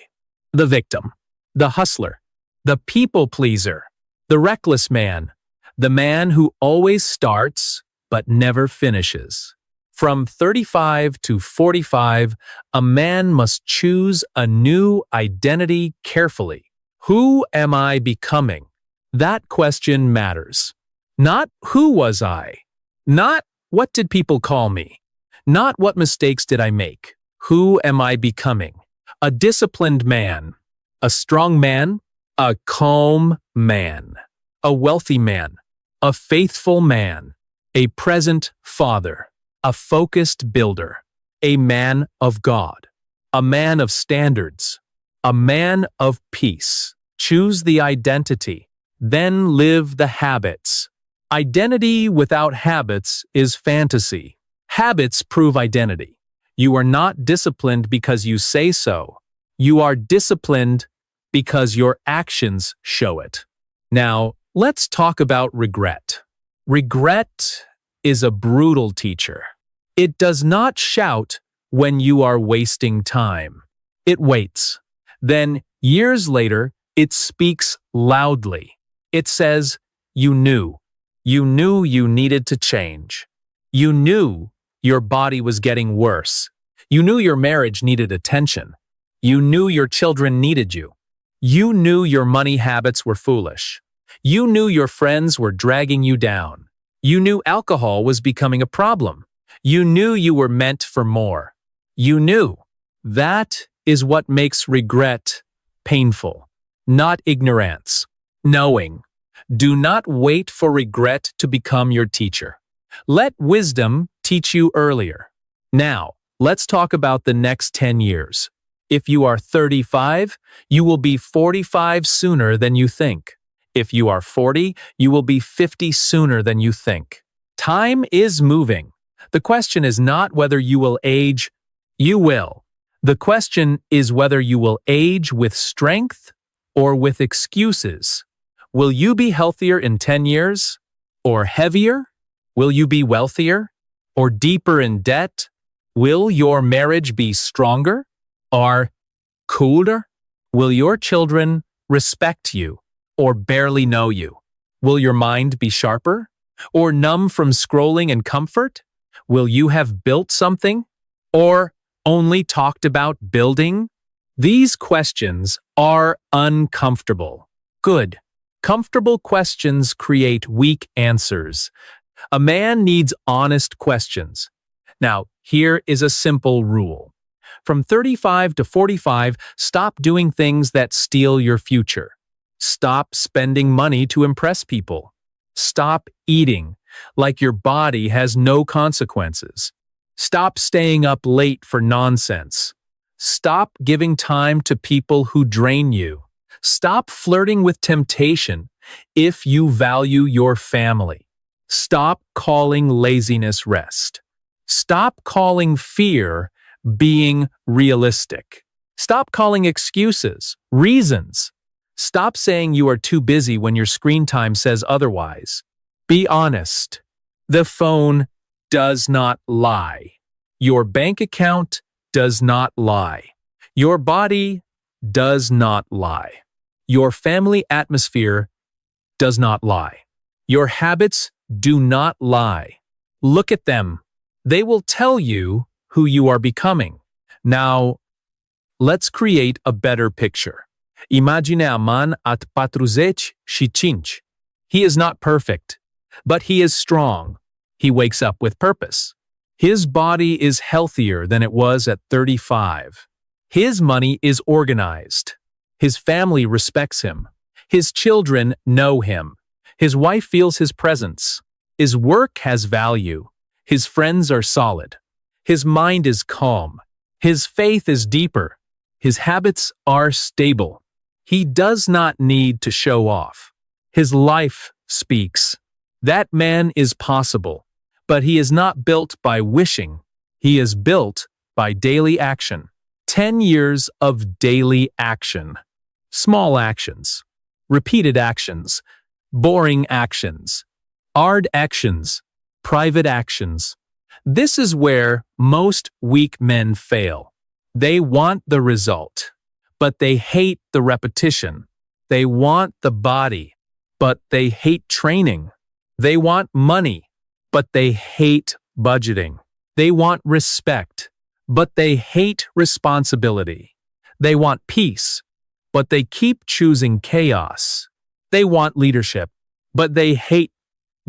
Speaker 1: the victim, the hustler, the people pleaser, the reckless man, the man who always starts but never finishes. From 35 to 45, a man must choose a new identity carefully. Who am I becoming? That question matters. Not who was I? Not what did people call me? Not what mistakes did I make? Who am I becoming? A disciplined man, a strong man, a calm man, a wealthy man, a faithful man, a present father, a focused builder, a man of God, a man of standards, a man of peace. Choose the identity, then live the habits. Identity without habits is fantasy. Habits prove identity. You are not disciplined because you say so. You are disciplined because your actions show it. Now, let's talk about regret. Regret is a brutal teacher. It does not shout when you are wasting time. It waits. Then, years later, it speaks loudly. It says, you knew. You knew you needed to change. You knew your body was getting worse. You knew your marriage needed attention. You knew your children needed you. You knew your money habits were foolish. You knew your friends were dragging you down. You knew alcohol was becoming a problem. You knew you were meant for more. You knew. That is what makes regret painful, not ignorance. Knowing. Do not wait for regret to become your teacher. Let wisdom teach you earlier. Now, let's talk about the next 10 years. If you are 35, you will be 45 sooner than you think. If you are 40, you will be 50 sooner than you think. Time is moving. The question is not whether you will age. You will. The question is whether you will age with strength or with excuses. Will you be healthier in 10 years? Or heavier? Will you be wealthier? Or deeper in debt? Will your marriage be stronger? Or cooler? Will your children respect you or barely know you? Will your mind be sharper or numb from scrolling and comfort? Will you have built something or only talked about building? These questions are uncomfortable. Good. Comfortable questions create weak answers. A man needs honest questions. Now, here is a simple rule. From 35 to 45, stop doing things that steal your future. Stop spending money to impress people. Stop eating like your body has no consequences. Stop staying up late for nonsense. Stop giving time to people who drain you. Stop flirting with temptation if you value your family. Stop calling laziness rest. Stop calling fear being realistic. Stop calling excuses reasons. Stop saying you are too busy when your screen time says otherwise. Be honest. The phone does not lie. Your bank account does not lie. Your body does not lie. Your family atmosphere does not lie. Your habits do not lie. Look at them. They will tell you who you are becoming. Now, let's create a better picture. Imagine a man at 45. He is not perfect, but he is strong. He wakes up with purpose. His body is healthier than it was at 35. His money is organized. His family respects him. His children know him. His wife feels his presence. His work has value. His friends are solid. His mind is calm. His faith is deeper. His habits are stable. He does not need to show off. His life speaks. That man is possible, but he is not built by wishing. He is built by daily action. 10 years of daily action. Small actions. Repeated actions. Boring actions. Hard actions. Private actions. This is where most weak men fail. They want the result, but they hate the repetition. They want the body, but they hate training. They want money, but they hate budgeting. They want respect, but they hate responsibility. They want peace, but they keep choosing chaos. They want leadership, but they hate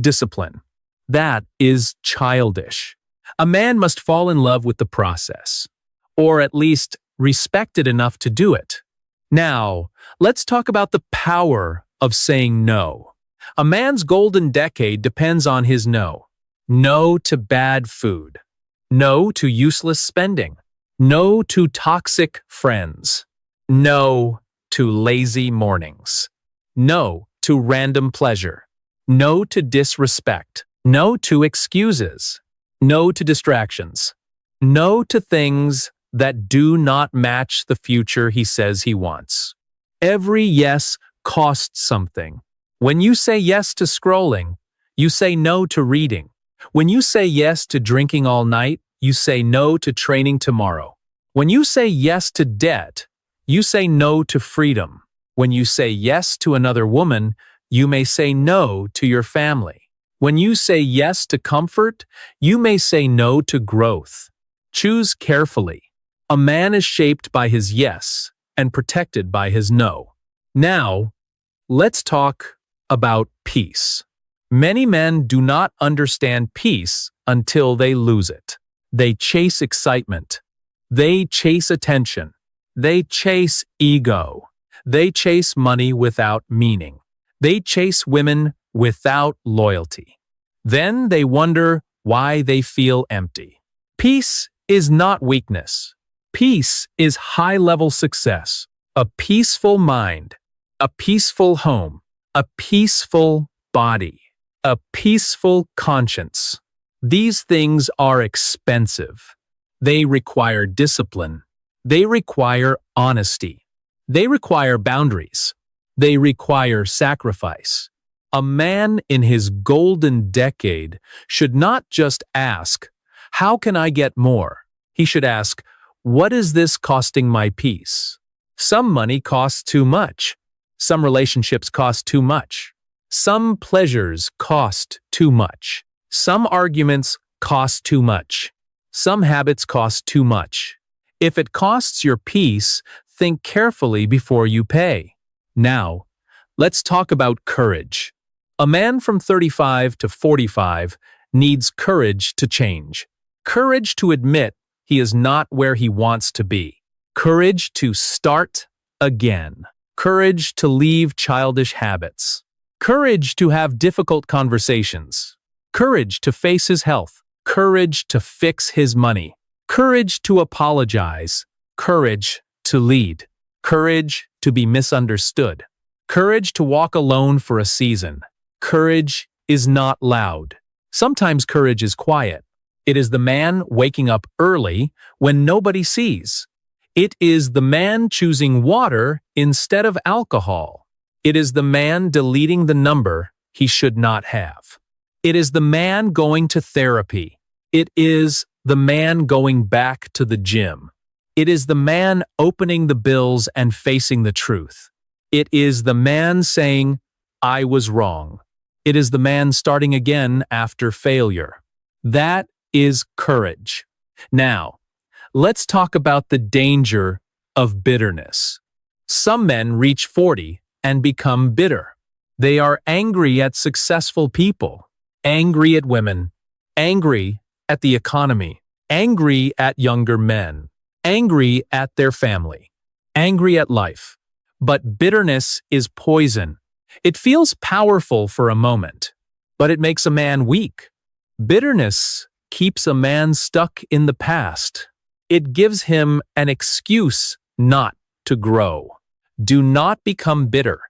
Speaker 1: discipline. That is childish. A man must fall in love with the process, or at least respect it enough to do it. Now, let's talk about the power of saying no. A man's golden decade depends on his no. No to bad food. No to useless spending. No to toxic friends. No to lazy mornings. No to random pleasure. No to disrespect. No to excuses. No to distractions. No to things that do not match the future he says he wants. Every yes costs something. When you say yes to scrolling, you say no to reading. When you say yes to drinking all night, you say no to training tomorrow. When you say yes to debt, you say no to freedom. When you say yes to another woman, you may say no to your family. When you say yes to comfort, you may say no to growth. Choose carefully. A man is shaped by his yes and protected by his no. Now, let's talk about peace. Many men do not understand peace until they lose it. They chase excitement. They chase attention. They chase ego. They chase money without meaning. They chase women without loyalty. Then they wonder why they feel empty. Peace is not weakness. Peace is high-level success. A peaceful mind, a peaceful home, a peaceful body, a peaceful conscience. These things are expensive. They require discipline. They require honesty. They require boundaries. They require sacrifice. A man in his golden decade should not just ask, "How can I get more?" He should ask, "What is this costing my peace?" Some money costs too much. Some relationships cost too much. Some pleasures cost too much. Some arguments cost too much. Some habits cost too much. If it costs your peace, think carefully before you pay. Now, let's talk about courage. A man from 35 to 45 needs courage to change. Courage to admit he is not where he wants to be. Courage to start again. Courage to leave childish habits. Courage to have difficult conversations. Courage to face his health. Courage to fix his money. Courage to apologize. Courage to lead. Courage to be misunderstood. Courage to walk alone for a season. Courage is not loud. Sometimes courage is quiet. It is the man waking up early when nobody sees. It is the man choosing water instead of alcohol. It is the man deleting the number he should not have. It is the man going to therapy. It is the man going back to the gym. It is the man opening the bills and facing the truth. It is the man saying, "I was wrong." It is the man starting again after failure. That is courage. Now, let's talk about the danger of bitterness. Some men reach 40 and become bitter. They are angry at successful people, angry at women, angry at the economy, angry at younger men, angry at their family, angry at life. But bitterness is poison. It feels powerful for a moment, but it makes a man weak. Bitterness keeps a man stuck in the past. It gives him an excuse not to grow. Do not become bitter.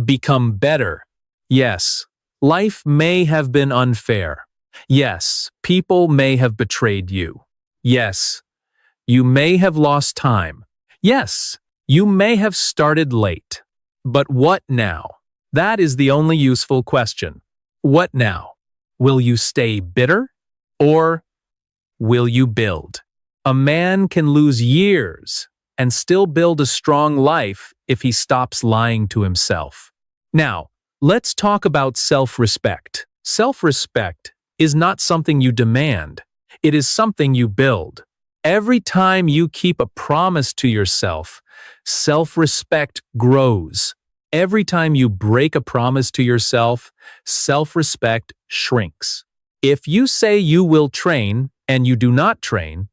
Speaker 1: Become better. Yes, life may have been unfair. Yes, people may have betrayed you. Yes, you may have lost time. Yes, you may have started late. But what now? That is the only useful question. What now? Will you stay bitter? Or will you build? A man can lose years and still build a strong life if he stops lying to himself. Now, let's talk about self-respect. Self-respect is not something you demand. It is something you build. Every time you keep a promise to yourself, self-respect grows. Every time you break a promise to yourself, self-respect shrinks. If you say you will train and you do not train,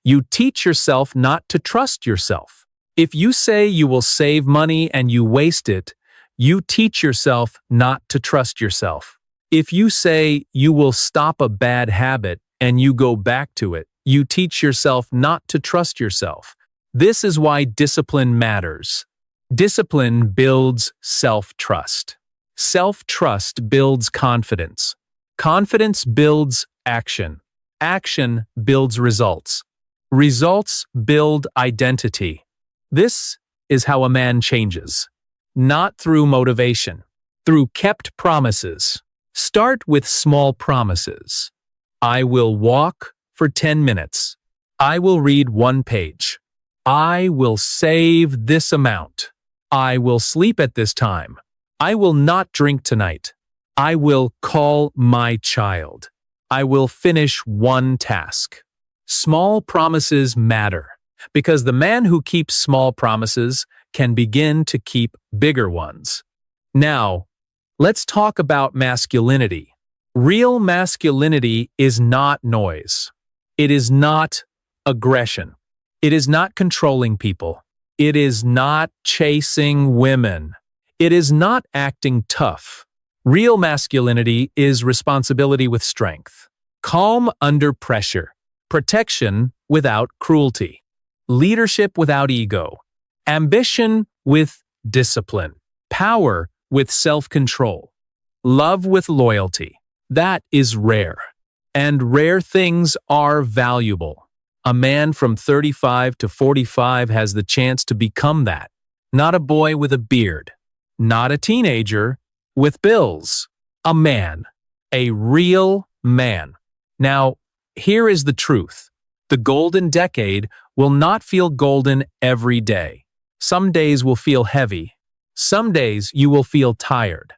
Speaker 1: you teach yourself not to trust yourself. If you say you will save money and you waste it, you teach yourself not to trust yourself. If you say you will stop a bad habit and you go back to it, you teach yourself not to trust yourself. This is why discipline matters. Discipline builds self-trust. Self-trust builds confidence. Confidence builds action. Action builds results. Results build identity. This is how a man changes. Not through motivation, through kept promises. Start with small promises. I will walk for 10 minutes. I will read 1 page. I will save this amount. I will sleep at this time. I will not drink tonight. I will call my child. I will finish 1 task. Small promises matter because the man who keeps small promises can begin to keep bigger ones. Now, let's talk about masculinity. Real masculinity is not noise. It is not aggression. It is not controlling people. It is not chasing women. It is not acting tough. Real masculinity is responsibility with strength, calm under pressure, protection without cruelty, leadership without ego, ambition with discipline, power with self-control, love with loyalty. That is rare. And rare things are valuable. A man from 35 to 45 has the chance to become that. Not a boy with a beard. Not a teenager with bills. A man. A real man. Now, here is the truth. The golden decade will not feel golden every day. Some days will feel heavy. Some days you will feel tired.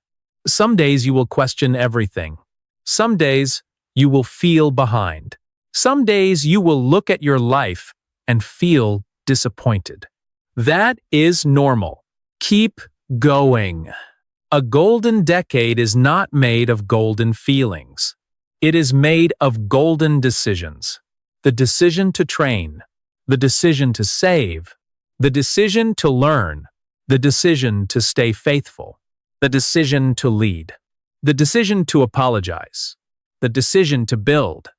Speaker 1: Some days you will question everything. Some days you will feel behind. Some days you will look at your life and feel disappointed. That is normal. Keep going. A golden decade is not made of golden feelings. It is made of golden decisions. The decision to train, the decision to save, the decision to learn, the decision to stay faithful, the decision to lead, the decision to apologize, the decision to build,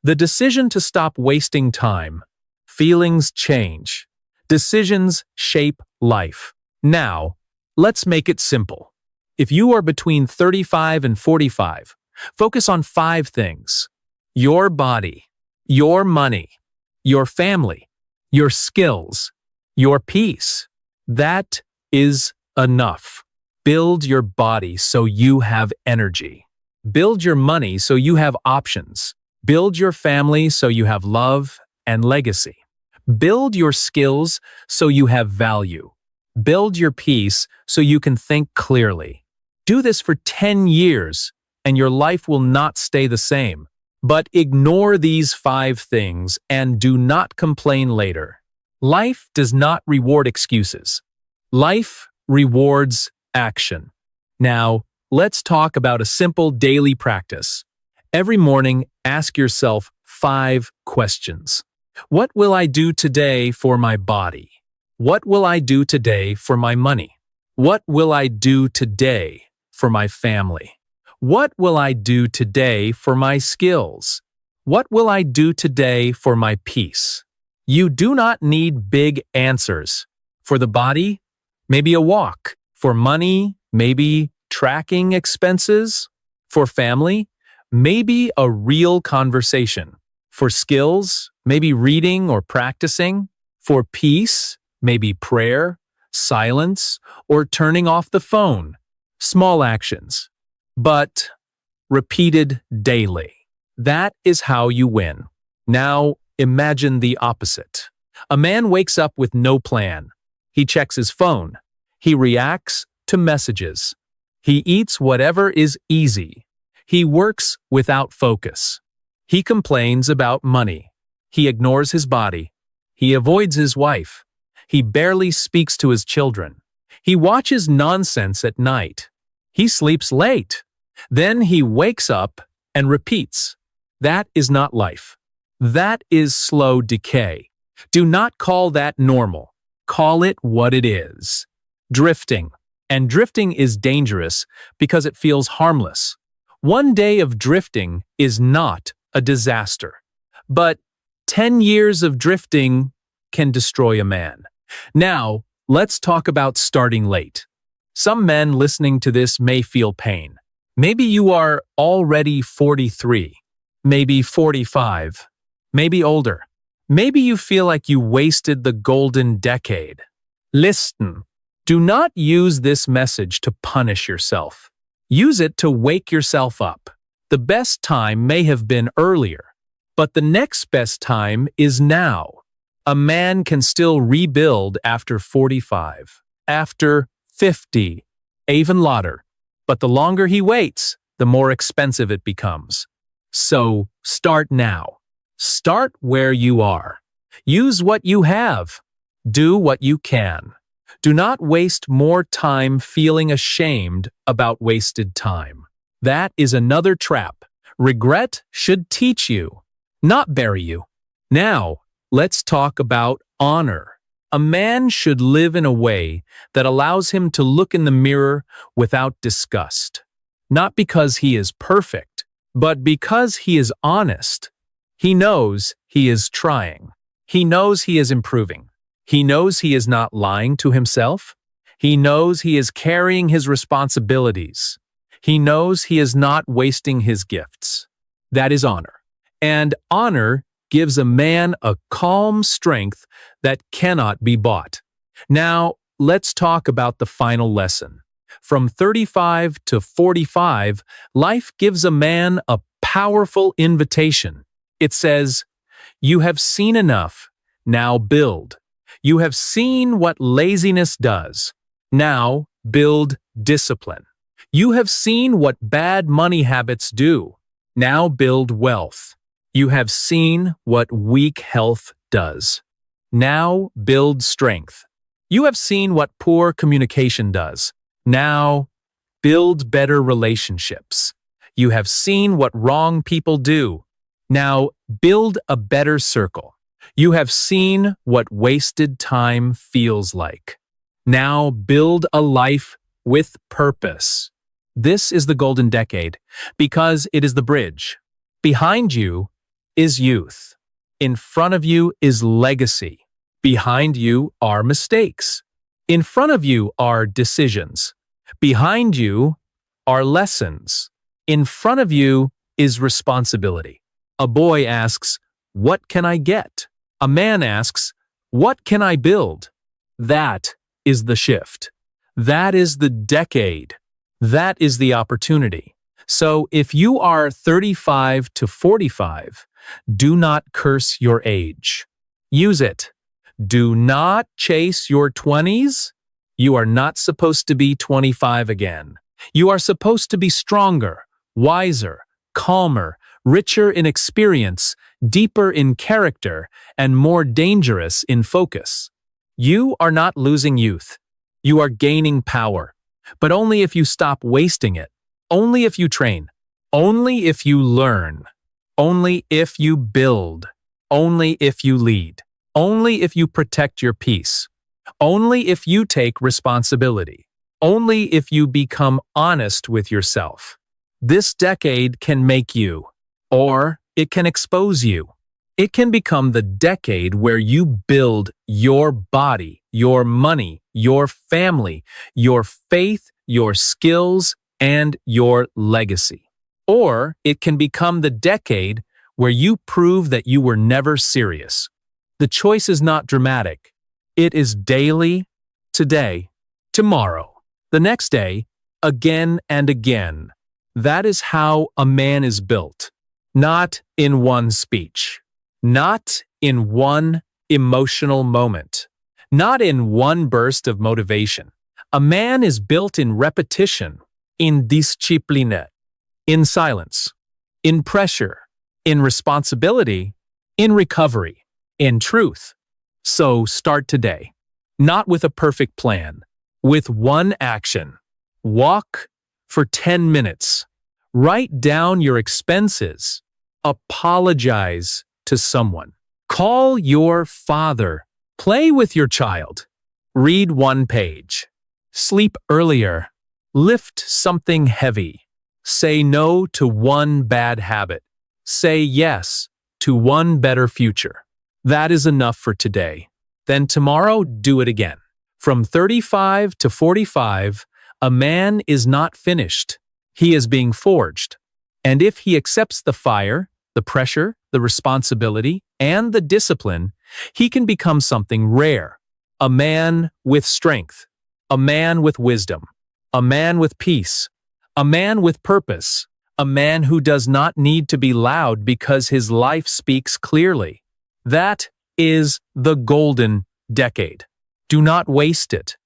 Speaker 1: the decision to stop wasting time. Feelings change. Decisions shape life. Now, let's make it simple. If you are between 35 and 45, focus on 5 things: your body, your money, your family, your skills, your peace. That is enough. Build your body so you have energy. Build your money so you have options. Build your family so you have love and legacy. Build your skills so you have value. Build your peace so you can think clearly. Do this for 10 years and your life will not stay the same. But ignore these 5 things and do not complain later. Life does not reward excuses. Life rewards action. Now, let's talk about a simple daily practice. Every morning, ask yourself 5 questions. What will I do today for my body? What will I do today for my money? What will I do today for my family? What will I do today for my skills? What will I do today for my peace? You do not need big answers. For the body, maybe a walk. For money, maybe tracking expenses. For family, maybe a real conversation. For skills, maybe reading or practicing. For peace, maybe prayer, silence, or turning off the phone. Small actions, but repeated daily. That is how you win. Now, imagine the opposite. A man wakes up with no plan. He checks his phone. He reacts to messages. He eats whatever is easy. He works without focus. He complains about money. He ignores his body. He avoids his wife. He barely speaks to his children. He watches nonsense at night. He sleeps late. Then he wakes up and repeats. That is not life. That is slow decay. Do not call that normal. Call it what it is. Drifting. And drifting is dangerous because it feels harmless. One day of drifting is not a disaster. But 10 years of drifting can destroy a man. Now, let's talk about starting late. Some men listening to this may feel pain. Maybe you are already 43, maybe 45, maybe older. Maybe you feel like you wasted the golden decade. Listen, do not use this message to punish yourself. Use it to wake yourself up. The best time may have been earlier, but the next best time is now. A man can still rebuild after 45, after 50, even later. But the longer he waits, the more expensive it becomes. So start now. Start where you are. Use what you have. Do what you can. Do not waste more time feeling ashamed about wasted time. That is another trap. Regret should teach you, not bury you. Now, let's talk about honor. A man should live in a way that allows him to look in the mirror without disgust. Not because he is perfect, but because he is honest. He knows he is trying. He knows he is improving. He knows he is not lying to himself. He knows he is carrying his responsibilities. He knows he is not wasting his gifts. That is honor. And honor gives a man a calm strength that cannot be bought. Now, let's talk about the final lesson. From 35 to 45, life gives a man a powerful invitation. It says, "You have seen enough, now build. You have seen what laziness does. Now build discipline. You have seen what bad money habits do. Now build wealth. You have seen what weak health does. Now build strength. You have seen what poor communication does. Now build better relationships. You have seen what wrong people do. Now build a better circle. You have seen what wasted time feels like. Now build a life with purpose." This is the golden decade because it is the bridge. Behind you is youth. In front of you is legacy. Behind you are mistakes. In front of you are decisions. Behind you are lessons. In front of you is responsibility. A boy asks, "What can I get?" A man asks, "What can I build?" That is the shift. That is the decade. That is the opportunity. So if you are 35 to 45, do not curse your age. Use it. Do not chase your 20s. You are not supposed to be 25 again. You are supposed to be stronger, wiser, calmer, richer in experience, deeper in character, and more dangerous in focus. You are not losing youth. You are gaining power. But only if you stop wasting it. Only if you train. Only if you learn. Only if you build. Only if you lead. Only if you protect your peace. Only if you take responsibility. Only if you become honest with yourself. This decade can make you, or it can expose you. It can become the decade where you build your body, your money, your family, your faith, your skills, and your legacy. Or it can become the decade where you prove that you were never serious. The choice is not dramatic. It is daily, today, tomorrow, the next day, again and again. That is how a man is built. Not in one speech. Not in one emotional moment. Not in one burst of motivation. A man is built in repetition, in discipline, in silence, in pressure, in responsibility, in recovery, in truth. So start today, not with a perfect plan, with one action. Walk for 10 minutes. Write down your expenses. Apologize to someone. Call your father. Play with your child. Read one page. Sleep earlier. Lift something heavy. Say no to one bad habit. Say yes to one better future. That is enough for today. Then tomorrow, do it again. From 35 to 45, a man is not finished. He is being forged. And if he accepts the fire, the pressure, the responsibility, and the discipline, he can become something rare. A man with strength. A man with wisdom. A man with peace. A man with purpose. A man who does not need to be loud because his life speaks clearly. That is the golden decade. Do not waste it.